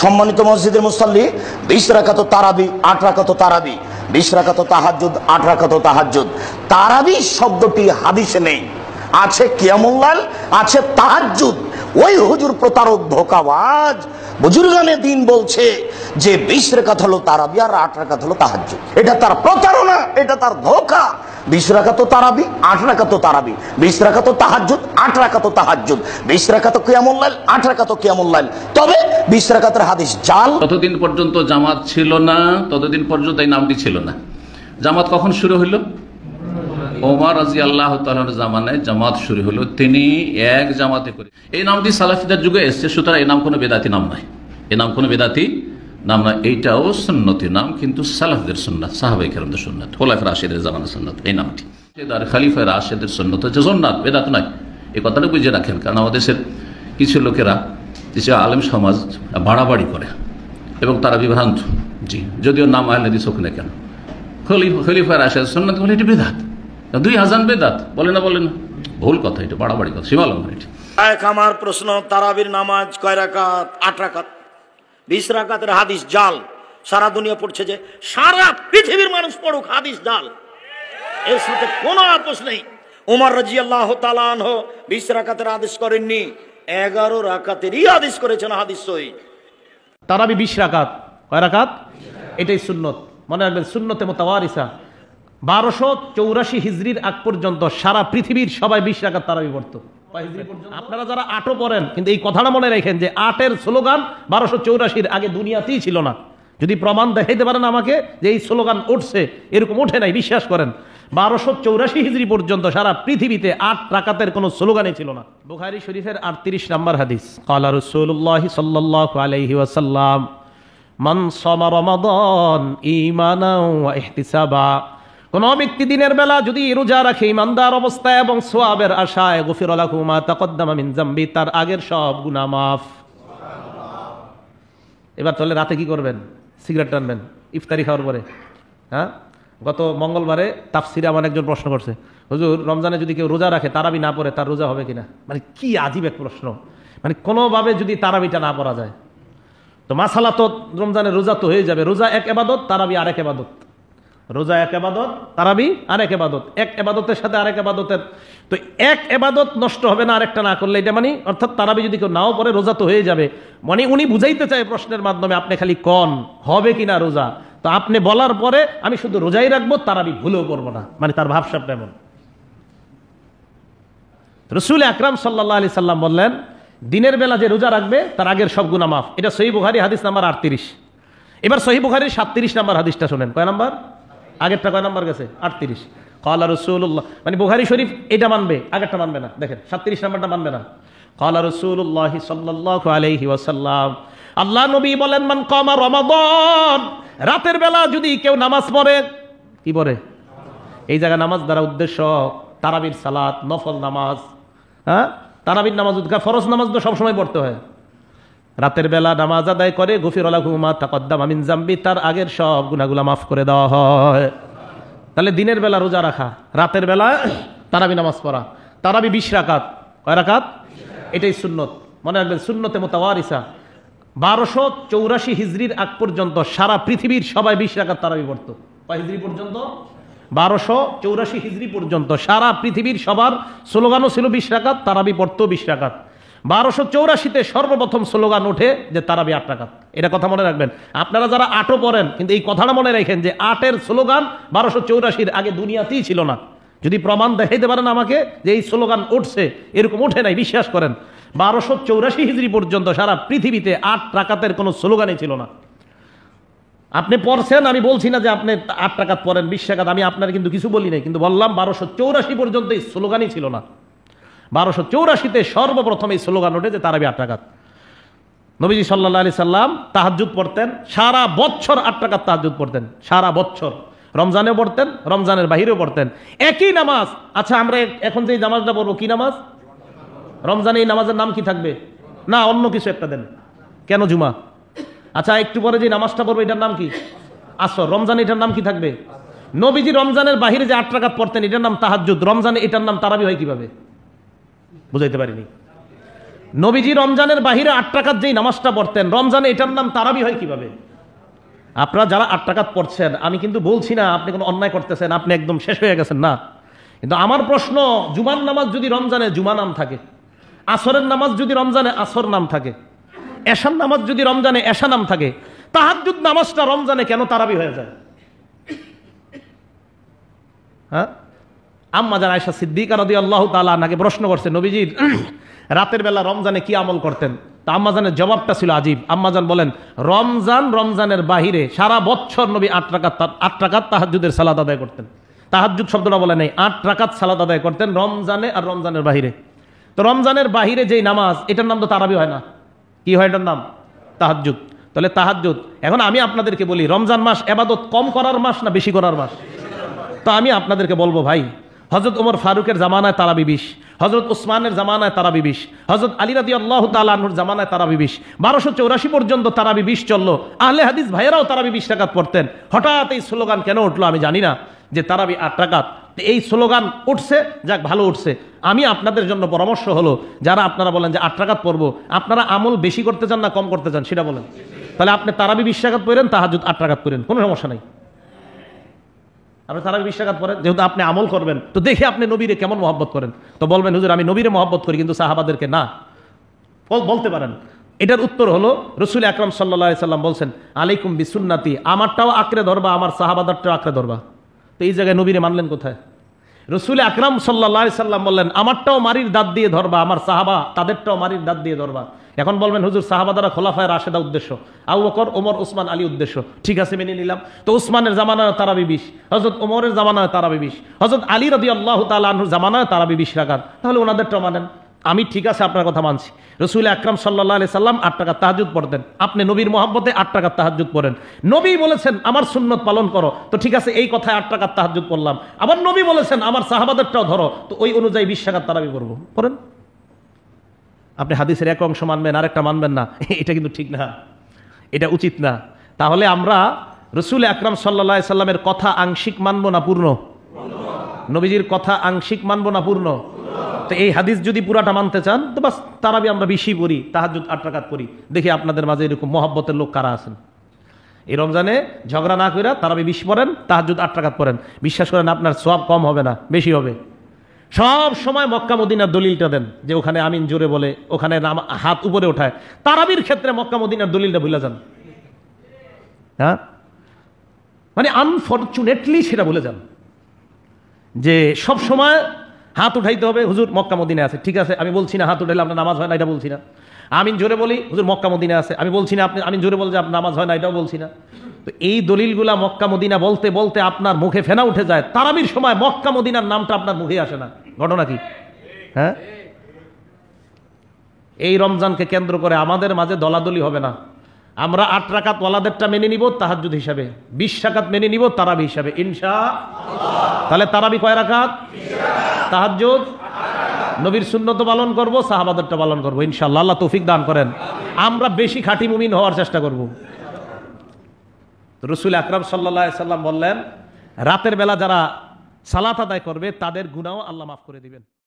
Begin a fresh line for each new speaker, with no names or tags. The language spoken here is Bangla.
সম্মানিত মসজিদের মুসাল্লি 20 রাকাত তারাবি, 8 রাকাত তারাবি, 20 রাকাত তাহাজ্জুদ, 8 রাকাত তাহাজ্জুদ। তারাবি শব্দটি হাদিসে নেই, আছে কিয়ামুল লাইল, আছে তাহাজ্জুদ। ওই হুজুর প্রতারক ধোঁকাবাজ বুজুর্গানে দিন বলছে যে 20 রাকাত হলো তারাবি আর 8 রাকাত হলো তাহাজ্জুদ। এটা তার প্রতারণা, এটা তার ধোঁকা। 20 রাকাত তারাবি, 8 রাকাত তারাবি, 20 রাকাত তাহাজ্জুদ, 8 রাকাত তাহাজ্জুদ, 20 রাকাত কিয়ামুল লাইল, 8 রাকাত কিয়ামুল লাইল। তবে 20 রাকাতের হাদিস জাল।
ততদিন পর্যন্ত জামাত ছিল না, ততদিন পর্যন্ত এই নামটি ছিল না। জামাত কখন শুরু হইল? ওমর রাদিয়াল্লাহু তাআলার জামানায় জামাত শুরু হলো। তিনি এক জামাতে করে এই নামটি সালাফিদের যুগে এসেছে। সুতরাং এই নাম কোনো বেদাতি নাম নয়, এই নাম কোনো বেদাতি নাম নয়। এইটাও সুন্নতি নাম, কিন্তু সালাফদের সুন্নাত, সাহাবায়ে কেরামদের সুন্নাত, খোলাফায়ে রাশিদের জামানার সুন্নাত। এই নামটি খলিফায়ে রাশিদের সুন্নাত হচ্ছে সুন্নাত, বেদাত নয়। এই কথাটা বুঝে রাখেন, কারণ আমাদের দেশের কিছু লোকেরা, কিছু আলেম সমাজ বাড়াবাড়ি করে এবং তারা বিভ্রান্ত। জি, যদিও নাম আহলে হাদিস হোক না কেন, খলিফায়ে রাশিদের সুন্নাত বলে এটি বেদাত, 2000 বেদাত বলে না, বলে না, ভুল কথা, এটা বাড়াবাড়ি কথা, সীমালঙ্ঘন। এটি
আমার প্রশ্ন, তারাবির নামাজ কয় রাকাত? 8 রাকাত। 20 রাকাতের হাদিস জাল। সারা দুনিয়া পড়ছে, যে সারা পৃথিবীর মানুষ পড়ুক, হাদিস জাল, এর সাথে কোনো আপোষ নেই। ওমর রাদিয়াল্লাহু তাআলা আনহু 20 রাকাতের আদেশ করেননি, 11 রাকাতেরই আদেশ করেছেন, হাদিস সহিহ।
তারাবি 20 রাকাত, কয় রাকাত? এটাই সুন্নত, মনে রাখবেন, সুন্নতে মুতাওয়ারিসা। 1284 হিজরির আগ পর্যন্ত সারা পৃথিবীর সবাই 20 রাকাত তারাবি পড়তো। আপনারা যারা 8ও পড়েন, কিন্তু এই কথাটা মনে রাখেন যে 8-এর স্লোগান 1284 আগে দুনিয়াতেই ছিল না। যদি প্রমাণ দেখাইতে পারেন আমাকে যে এই স্লোগান উঠছে, এরকম ওঠে নাই, বিশ্বাস করেন। 1284 হিজরি পর্যন্ত সারা পৃথিবীতে 8 রাকাতের কোনো স্লোগানই ছিল না। বুখারী শরীফের 38 নম্বর হাদিস, ক্বালা রাসূলুল্লাহ সাল্লাল্লাহু আলাইহি ওয়াসাল্লাম, মান সামা রমাদান ঈমানান ওয়া ইহতিসাবা, কোন ব্যক্তি দিনের বেলা যদি রোজা রাখে ইমানদার অবস্থায় এবং সওয়াবের আশায়, গফির লাহু মা তাকদ্দামা মিন যামবি, তার আগের সব গুনাহ মাফ। এবার তাহলে রাতে কি করবেন? সিগারেট টানবেন ইফতারি খাওয়ার পরে। হ্যাঁ, গত মঙ্গলবারে তাফসিরে আমার একজন প্রশ্ন করছে, হুজুর রমজানে যদি কেউ রোজা রাখে তারাবি না পড়ে তার রোজা হবে কিনা? মানে কি আজীব এক প্রশ্ন, মানে কোনোভাবে যদি তারাবিটা না পড়া যায় তো মাসালা তো রমজানের রোজা তো হয়ে যাবে। রোজা এক ইবাদত, তারাবি আরেক ইবাদত। রোজা এক ইবাদত, তারাবি আরেক ইবাদত। এক ইবাদতের সাথে আরেক ইবাদতের, তো এক ইবাদত নষ্ট হবে না আরেকটা না করলে, এটা মানে অর্থাৎ তারাবি যদি কেউ নাও পড়ে রোজা তো হয়ে যাবে। মানে উনি বুঝাইতে চায় প্রশ্নের মাধ্যমে, আপনি খালি কন হবে কিনা রোজা, তো আপনি বলার পরে আমি শুধু রোজাই রাখবো, তারাবি ভুলেও করবো না, মানে তার ভাবসাবটা এমন। রাসূল আকরাম সাল্লাল্লাহু আলাইহি সাল্লাম বললেন, দিনের বেলা যে রোজা রাখবে তার আগের সব গুনাহ মাফ। এটা সহিহ বুখারী হাদিস নাম্বার 38। এবার সহিহ বুখারীর 37 নম্বর হাদিসটা শুনেন। কয় নাম্বার? আগেরটা কয় নাম্বার গেছে? 38। ক্বালা রাসূলুল্লাহ, মানে বুখারী শরীফ এটা মানবে, আগেরটা মানবে না। দেখেন 37 নম্বরটা মানবে না। ক্বালা রাসূলুল্লাহ সাল্লাল্লাহু আলাইহি ওয়াসাল্লাম, আল্লাহ নবী বলেন, মান কামা রমাদান, রাতের বেলা যদি কেউ নামাজ পড়ে, কি পড়ে? এই জায়গায় নামাজ দ্বারা উদ্দেশ্য তারাবির সালাত, নফল নামাজ। হ্যাঁ, তারাবির নামাজ ফরজ নামাজ তো সবসময় পড়তে হয়। রাতের বেলা নামাজ আদায় করে, গফির লাহু মা তাকদ্দামা মিন যামবি, তার আগের সব গুনাহগুলো মাফ করে দেওয়া হয়। তাহলে দিনের বেলা রোজা রাখা, রাতের বেলা তারাবি নামাজ পড়া। তারাবি 20 রাকাত, কয় রাকাত? এটাই সুন্নত, মনে রাখবেন, সুন্নতে মুতাওয়ারিসা। 1284 হিজরির আগ পর্যন্ত সারা পৃথিবীর সবাই 20 রাকাত তারাবি পড়তো। কয় হিজরি পর্যন্ত? 1284 হিজরি পর্যন্ত সারা পৃথিবীর সবার স্লোগানও ছিল 20 রাকাত, তারাবি পড়তো 20 রাকাত। 1284-তে সর্বপ্রথম স্লোগান ওঠে যে তারাবি 8 রাকাত। এটা কথা মনে রাখবেন। আপনারা যারা 8ও পড়েন, কিন্তু এই কথাটা মনে রাখেন যে 8-এর স্লোগান 1284 আগে দুনিয়াতেই ছিল না। যদি প্রমাণ দেখাইতে পারেন আমাকে যে এই স্লোগান উঠছে, এরকম ওঠে নাই, বিশ্বাস করেন। 1284 হিজরি পর্যন্ত সারা পৃথিবীতে 8 রাকাতের কোনো স্লোগানই ছিল না। আপনি পড়ছেন, আমি বলছি না যে আপনি 8 রাকাত পড়েন, 20 রাকাত, আমি আপনার কিন্তু কিছু বলি নাই, কিন্তু বললাম 1284 পর্যন্ত এই স্লোগানই ছিল না। 1284-তে সর্বপ্রথম এই স্লোগান ওঠে যে তারাবি 8 রাকাত। নবীজি সাল্লাল্লাহু আলাইহি সাল্লাম তাহাজ্জুদ পড়তেন, সারা বছর 8 রাকাত তাহাজ্জুদ পড়তেন, সারা বছর। রমজানেও পড়তেন, রমজানের বাহিরেও পড়তেন, একই নামাজ। আচ্ছা, আমরা এখন যে নামাজটা পড়বো কি নামাজ? রমজানে এই নামাজের নাম কি থাকবে? না, অন্য কিছু একটা দেন। কেন জুমা? আচ্ছা, একটু পরে যে নামাজটা পড়বো এটার নাম কি? আসর। রমজানে এটার নাম কি থাকবে? নবীজি রমজানের বাহিরে যে 8 রাকাত পড়তেন এটার নাম তাহাজ্জুদ, রমজানে এটার নাম তারাবি হয় কিভাবে? বুঝাইতে পারিনি। নবীজি রমজানের বাহিরে 8 রাকাত যেই নামাজটা পড়তেন, রমজানে এটার নাম তারাবি হয় কিভাবে? আপনারা যারা 8 রাকাত পড়ছেন, আমি কিন্তু বলছি না আপনি কোনো অন্যায় করতেছেন, আপনি একদম শেষ হয়ে গেছেন, না। কিন্তু আমার প্রশ্ন, জুমার নামাজ যদি রমজানে জুমা নাম থাকে, আসরের নামাজ যদি রমজানে আসর নাম থাকে, এশার নামাজ যদি রমজানে এশা নাম থাকে, তাহাজ্জুদ নামাজটা রমজানে কেন তারাবি হয়ে যায়? হ্যাঁ, আম্মা জান আয়েশা সিদ্দিকা রাদিয়াল্লাহু তাআলা আনহাকে প্রশ্ন করছে, নবীজির রাতের বেলা রমজানে কি আমল করতেন? তা আম্মাজানের জবাবটা ছিল আজীব। আম্মাজান বলেন, রমজানের বাহিরে সারা বছর নবী 8 রাকাত তাহাজ্জুদের সালাত আদায় করতেন। তাহাজ্জুদ শব্দটা বলে নেই, 8 রাকাত সালাত আদায় করতেন রমজানে আর রমজানের বাহিরে। তো রমজানের বাহিরে যেই নামাজ, এটার নাম তো তারাবি হয় না, কি হয় এটার নাম? তাহাজ্জুদ। তাহলে তাহাজ্জুদ, এখন আমি আপনাদেরকে বলি, রমজান মাস ইবাদত কম করার মাস না বেশি করার মাস? তো আমি আপনাদেরকে বলবো, ভাই, হযরত ওমর ফারুকের জামানায় তারাবি 20, হযরত উসমানের জামানায় তারাবি 20, হযরত আলী রাদিয়াল্লাহু তাআলা আনহুর জামানায় তারাবি 20, 1284 পর্যন্ত তারাবি 20 চললো। আহলে হাদিস ভাইয়েরাও তারাবি 20 রাকাত পড়তেন। হঠাৎ এই স্লোগান কেন উঠলো আমি জানি না, যে তারাবি 8 রাকাত। এই স্লোগান উঠছে, যাক ভালো উঠছে। আমি আপনাদের জন্য পরামর্শ হলো, যারা আপনারা বলেন যে 8 রাকাত পড়বো, আপনারা আমল বেশি করতে চান না কম করতে চান সেটা বলেন। তাহলে আপনি তারাবি 20 রাকাত পড়েন, তাহাজ্জুদ 8 রাকাত পড়েন, কোনো সমস্যা নাই। আপনি তারাবি 20 রাকাত পড়েন, যেহেতু আপনি আমল করবেন, তো দেখে আপনি নবীরে কেমন মহব্বত করেন। তো বলবেন, হুজুর আমি নবীরে মহব্বত করি কিন্তু সাহাবাদেরকে না, বলতে পারেন। এটার উত্তর হলো, রাসূল আকরাম সাল্লাল্লাহু আলাইহি সাল্লাম বলছেন, আলাইকুম বিসুন্নতি, আমারটাও আঁকড়ে ধরবা, আমার সাহাবাদেরটাও আঁকড়ে ধরবা। তো এই জায়গায় নবীরে মানলেন কোথায়? রাসূল আকরাম সাল্লাল্লাহু আলাইহি সাল্লাম বললেন, আমারটাও মারির দাঁত দিয়ে ধরবা, আমার সাহাবা তাদেরটাও মারির দাঁত দিয়ে ধরবা। এখন বলবেন, হুজুর সাহাবাদারা খোলাফায়ে রাশেদা উদ্দেশ্য, আবু বকর, ওমর, উসমান, আলী উদ্দেশ্য। ঠিক আছে, মেনে নিলাম। তো উসমানের জামানায় তারাবি 20, হযরত ওমরের জামানায় তারাবি 20, হযরত আলী রাদিয়াল্লাহু তাআলা আনহুর জামানায় তারাবি 20 রাকাত। তাহলে ওনাদেরটাও মানেন। আমি ঠিক আছে, আপনার কথা মানছি। রাসূল আকরাম সাল্লাল্লাহু আলাইহি সাল্লাম 8 রাকাত তাহাজ্জুদ পড়তেন, আপনি নবীর মহব্বতে 8 রাকাত তাহাজ্জুদ পড়েন। নবী বলেছেন আমার সুন্নত পালন করো, তো ঠিক আছে, এই কথায় 8 রাকাত তাহাজ্জুদ পড়লাম। আবার নবী বলেছেন আমার সাহাবাদেরটাও ধরো, তো ওই অনুযায়ী 20 রাকাত তারাবি পড়বো, পড়েন। আপনি হাদিসের এক অংশ মানবেন, আরেকটা মানবেন না, এটা কিন্তু ঠিক না, এটা উচিত না। তাহলে আমরা রাসূল আকরাম সাল্লাল্লাহু আলাইহি সাল্লামের কথা আংশিক মানবো না পূর্ণ? নবীজির কথা আংশিক মানবো না পূর্ণ? তো এই হাদিস যদি পুরাটা মানতে চান, তো বাস তারাবি আমরা 20 পড়ি, তাহাজ্জুদ 8 রাকাত পড়ি। দেখি আপনাদের মাঝে এরকম মহব্বতের লোক কারা আছেন। এই রমজানে ঝগড়া না কইরা তারাবি 20 পড়েন, তাহাজ্জুদ 8 রাকাত পড়েন। বিশ্বাস করেন, আপনার সওয়াব কম হবে না, বেশি হবে। সব সময় মক্কা মদিনার দলিলটা দেন, যে ওখানে আমিন জোরে বলে, ওখানে হাত উপরে ওঠায়। তারাবির ক্ষেত্রে মক্কা মদিনার দলিলটা ভুলে যান। হ্যাঁ, মানে আনফরচুনেটলি সেটা ভুলে যান, যে সব সময় হাত উঠাইতে হবে। হুজুর মক্কা মদিনা আছে, ঠিক আছে, আমি বলছি না হাত উঠাইলে আপনার নামাজ হয় না, এটা বলছি না। আমিন জোরে বলি, হুজুর মক্কা মদিনা আছে, আমি বলছি না আপনি আমিন জোরে বলে যে আপনার নামাজ হয় না, এটাও বলছি না। তো এই দলিলগুলা মক্কা মদিনা বলতে বলতে আপনার মুখে ফেনা উঠে যায়, তারাবির সময় মক্কা মদিনার নামটা আপনার মুখে আসে না। ঘটনা কি? হ্যাঁ, এই রমজানকে কেন্দ্র করে আমাদের মাঝে দলাদলি হবে না। আমরা 8 রাকাত ওয়ালাদেরটা মেনে নিব তাহাজ্জুদ হিসাবে, 20 রাকাত মেনে নিব তারাবি হিসাবে, ইনশাআল্লাহ। তাহলে তারাবি কয় রাকাত? তাহাজ্জুদ, নবীর সুন্নত পালন করব, সাহাবাদেরটা পালন করব, ইনশাআল্লাহ। আল্লাহ তৌফিক দান করেন। আমরা বেশি খাঁটি মুমিন হওয়ার চেষ্টা করব। রাসূল আকরাম সাল্লাল্লাহু আলাইহি সাল্লাম বললেন, রাতের বেলা যারা সালাত আদায় করবে তাদের গুনাহও আল্লাহ মাফ করে দিবেন।